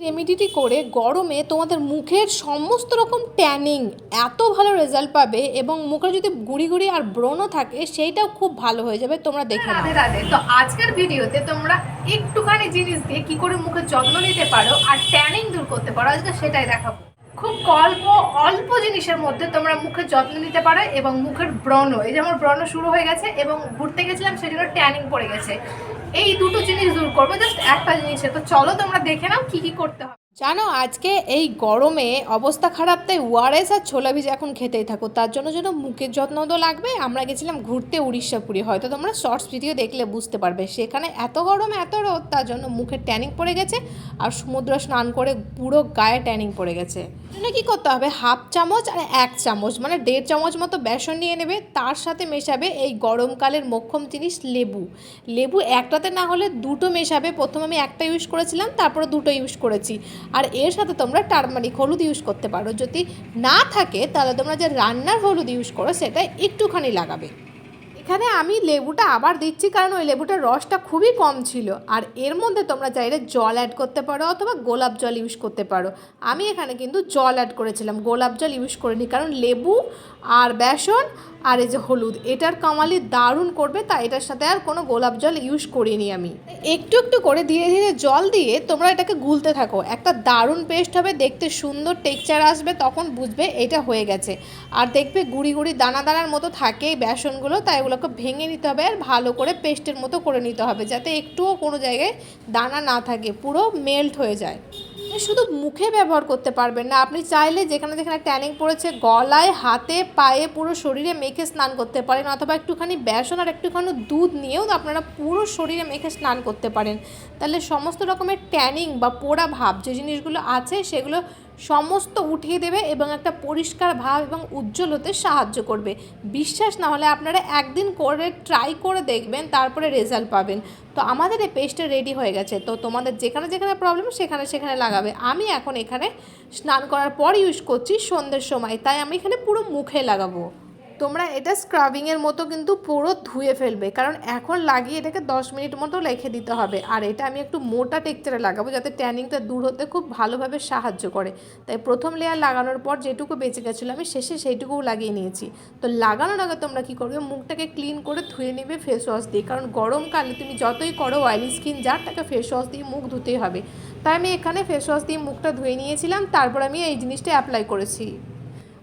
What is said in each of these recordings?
রেমেডিটি করে গরমে তোমাদের মুখের সমস্ত রকম ট্যানিং এত ভালো রেজাল্ট পাবে এবং মুখে যদি গুড়ি গুড়ি আর ব্রণও থাকে সেইটাও খুব ভালো হয়ে যাবে। তোমরা দেখে নাও। রাধে রাধে। তো আজকের ভিডিওতে তোমরা একটুখানি জিনিস দিয়ে কি করে মুখের যত্ন নিতে পারো আর ট্যানিং দূর করতে পারো আজকে সেটাই দেখাবো। খুব অল্প জিনিসের মধ্যে তোমরা মুখের যত্ন নিতে পারো এবং মুখের ব্রণ, এই যে আমার ব্রণ শুরু হয়ে গেছে এবং ঘুরতে গেছিলাম সেজন্য ট্যানিং পড়ে গেছে, এই দুটো জিনিস দূর করবো জাস্ট একটা জিনিসে। তো চলো তোমরা দেখে নাও কি কি করতে হবে। জানো আজকে এই গরমে অবস্থা খারাপ, তাই ওআরএস আর ছোলা ভিজা এখন খেতেই থাকো। তার জন্য মুখের যত্ন তো লাগবে। আমরা গেছিলাম ঘুরতে উড়িষ্যাপুরি, হয়তো তোমরা শর্টস ভিডিও দেখলে বুঝতে পারবে। সেখানে এত গরম এত রোদ, তার জন্য মুখের ট্যানিং পড়ে গেছে আর সমুদ্র স্নান করে পুরো গায়ে ট্যানিং পড়ে গেছে। জন্য কী করতে হবে, হাফ চামচ আর 1 চামচ মানে 1.5 চামচ মতো বেসন নিয়ে নেবে। তার সাথে মেশাবে এই গরমকালের মোক্ষম জিনিস লেবু একটাতে না হলে দুটো মেশাবে। প্রথম আমি একটা ইউজ করেছিলাম, তারপরে দুটো ইউজ করেছি। আর এর সাথে তোমরা টারমারিক হলুদ ইউজ করতে পারো। যদি না থাকে তাহলে তোমরা যে রান্নার হলুদ ইউজ করো সেটা একটুখানি লাগাবে। এখানে আমি লেবুটা আবার দিচ্ছি কারণ ওই লেবুটার রসটা খুবই কম ছিল। আর এর মধ্যে তোমরা চাইলে জল অ্যাড করতে পারো অথবা গোলাপ জল ইউজ করতে পারো। আমি এখানে কিন্তু জল অ্যাড করেছিলাম, গোলাপ জল ইউজ করিনি, কারণ লেবু আর বেসন আর এই যে হলুদ এটার কামালি দারুণ করবে, তাই এটার সাথে আর কোনো গোলাপ জল ইউজ করিনি আমি। একটু একটু করে ধীরে ধীরে জল দিয়ে তোমরা এটাকে গুলতে থাকো। একটা দারুণ পেস্ট হবে, দেখতে সুন্দর টেক্সচার আসবে, তখন বুঝবে এটা হয়ে গেছে। আর দেখবে গুঁড়ি গুঁড়ি দানা দানার মতো থাকে এই বেসনগুলো, তাই এগুলোকে ভেঙে নিতে হবে আর ভালো করে পেস্টের মতো করে নিতে হবে, যাতে একটুও কোনো জায়গায় দানা না থাকে, পুরো মেল্ট হয়ে যায়। শুধু মুখে ব্যবহার করতে পারবেন না, আপনি চাইলে যেখানে যেখানে ট্যানিং পড়েছে গলায়, হাতে, পায়ে, পুরো শরীরে মেখে স্নান করতে পারেন। অথবা একটুখানি বেসন আর একটুখানি দুধ নিয়েও আপনারা পুরো শরীরে মেখে স্নান করতে পারেন। তাহলে সমস্ত রকমের ট্যানিং বা পোড়া ভাব যে জিনিসগুলো আছে সেগুলো সমস্ত উঠিয়ে দেবে এবং একটা পরিষ্কার ভাব এবং উজ্জ্বল হতে সাহায্য করবে। বিশ্বাস না হলে আপনারা একদিন করে ট্রাই করে দেখবেন, তারপরে রেজাল্ট পাবেন। তো আমাদের এই পেস্টটা রেডি হয়ে গেছে। তো তোমাদের যেখানে যেখানে প্রবলেম সেখানে সেখানে লাগাবে। আমি এখন এখানে স্নান করার পর ইউজ করছি সন্ধ্যের সময়, তাই আমি এখানে পুরো মুখে লাগাবো। তোমরা এটা স্ক্রাবিংয়ের মতো কিন্তু পুরো ধুয়ে ফেলবে, কারণ এখন লাগিয়ে এটাকে 10 মিনিট মতো রেখে দিতে হবে। আর এটা আমি একটু মোটা টেক্সচারে লাগাবো যাতে ট্যানিংটা দূর হতে খুব ভালোভাবে সাহায্য করে। তাই প্রথম লেয়ার লাগানোর পর যেটুকু বেঁচে গেছিলো আমি শেষে সেইটুকুও লাগিয়ে নিয়েছি। তো লাগানোর আগে তোমরা কী করবে, মুখটাকে ক্লিন করে ধুয়ে নেবে ফেস ওয়াশ দিয়ে, কারণ গরমকালে তুমি যতই করো অয়েলি স্কিন যার তাকে ফেস ওয়াশ দিয়ে মুখ ধুতেই হবে। তাই আমি এখানে ফেস ওয়াশ দিয়ে মুখটা ধুয়ে নিয়েছিলাম, তারপর আমি এই জিনিসটা অ্যাপ্লাই করেছি।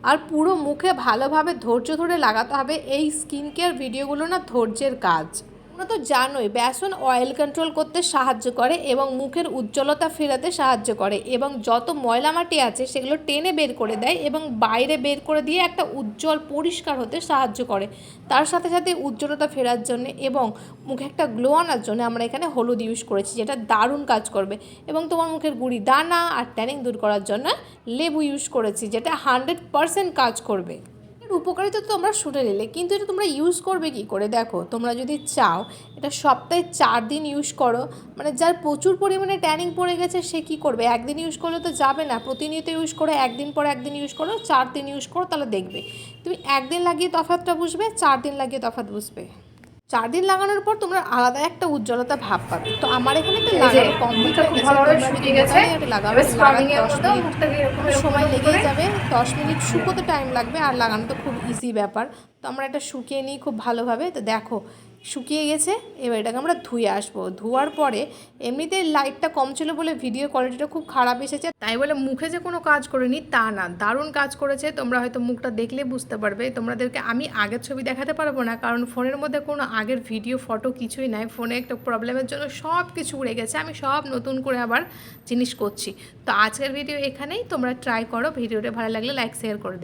আর পুরো মুখে ভালোভাবে ধৈর্য ধরে লাগাতে হবে। এই স্কিন কেয়ার ভিডিওগুলো না ধৈর্যের কাজ। তোমরা তো জানোই বেসন অয়েল কন্ট্রোল করতে সাহায্য করে এবং মুখের উজ্জ্বলতা ফেরাতে সাহায্য করে এবং যত ময়লা মাটি আছে সেগুলো টেনে বের করে দেয় এবং বাইরে বের করে দিয়ে একটা উজ্জ্বল পরিষ্কার হতে সাহায্য করে। তার সাথে সাথে উজ্জ্বলতা ফেরার জন্য এবং মুখে একটা গ্লো আনার জন্য আমরা এখানে হলুদ ইউজ করেছি, যেটা দারুণ কাজ করবে। এবং তোমার মুখের গুঁড়ি দানা আর ট্যানিং দূর করার জন্য লেবু ইউজ করেছি, যেটা 100% কাজ করবে। উপকারিতা তো তোমরা শুনে নিলে, কিন্তু এটা তোমরা ইউজ করবে কি করে দেখো। তোমরা যদি চাও এটা সপ্তাহে 4 দিন ইউজ করো, মানে যার প্রচুর পরিমাণে ট্যানিং পড়ে গেছে সে কি করবে, একদিন ইউজ করলে তো যাবে না, প্রতিনিয়ত ইউজ করো, একদিন পর একদিন ইউজ করো, 4 দিন ইউজ করো, তাহলে দেখবে তুমি একদিন লাগিয়ে তফাৎটা বুঝবে, 4 দিন লাগিয়ে তফাৎ বুঝবে। 4 দিন লাগানোর পর তোমরা আলাদা একটা উজ্জ্বলতা ভাব পাবে। তো আমার এখানে তো লাগানো কমপ্লিট হয়ে গেছে, লাগাবে 10 মিনিট সময় লেগেই যাবে, 10 মিনিট শুকোতে টাইম লাগবে, আর লাগানো তো খুব ইজি ব্যাপার। তো আমরা এটা শুকিয়ে নিই খুব ভালোভাবে। তো দেখো শুকিয়ে গেছে, এবার এটাকে আমরা ধুয়ে আসবো। ধোয়ার পরে এমনিতে লাইটটা কম ছিল বলে ভিডিও কোয়ালিটিটা খুব খারাপ এসেছে, তাই বলে মুখে যে কোনো কাজ করিনি তা না, দারুণ কাজ করেছে। তোমরা হয়তো মুখটা দেখলে বুঝতে পারবে। তোমাদেরকে আমি আগের ছবি দেখাতে পারবো না, কারণ ফোনের মধ্যে কোনো আগের ভিডিও ফটো কিছুই নাই। ফোনে একটা প্রবলেমের জন্য সব কিছু উড়ে গেছে, আমি সব নতুন করে আবার জিনিস করছি। তো আজকের ভিডিও এখানেই, তোমরা ট্রাই করো। ভিডিওটা ভালো লাগলে লাইক শেয়ার করে দেবে।